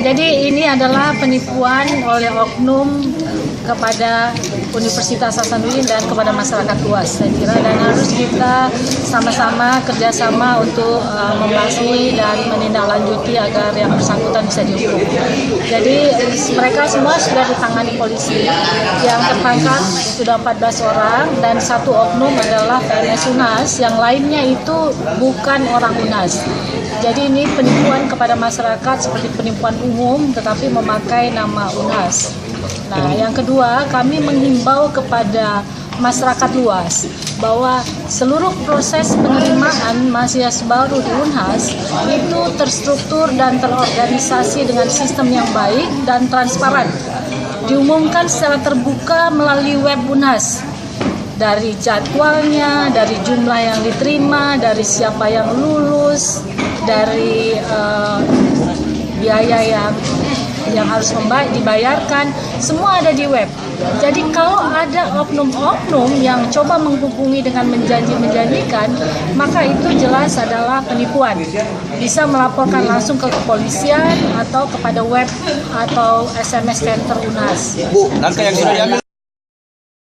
Jadi ini adalah penipuan oleh oknum kepada Universitas Hasanuddin dan kepada masyarakat luas, saya kira, dan harus kita sama-sama kerjasama untuk membasmi dan menindaklanjuti agar yang bersangkutan bisa dihukum. Jadi mereka semua sudah ditangani polisi. Yang tertangkap sudah 14 orang dan satu oknum adalah PNS UNAS, yang lainnya itu bukan orang UNAS. Jadi ini penipuan kepada masyarakat seperti penipuan umum tetapi memakai nama UNAS. Nah, yang kedua, kami menghimbau kepada masyarakat luas bahwa seluruh proses penerimaan mahasiswa baru di UNHAS itu terstruktur dan terorganisasi dengan sistem yang baik dan transparan. Diumumkan secara terbuka melalui web UNHAS. Dari jadwalnya, dari jumlah yang diterima, dari siapa yang lulus, dari biaya yang harus dibayarkan, semua ada di web. Jadi kalau ada oknum-oknum yang coba menghubungi dengan menjanjikan, maka itu jelas adalah penipuan. Bisa melaporkan langsung ke kepolisian atau kepada web atau SMS center UNAS. Bu, langkah yang sudah diambil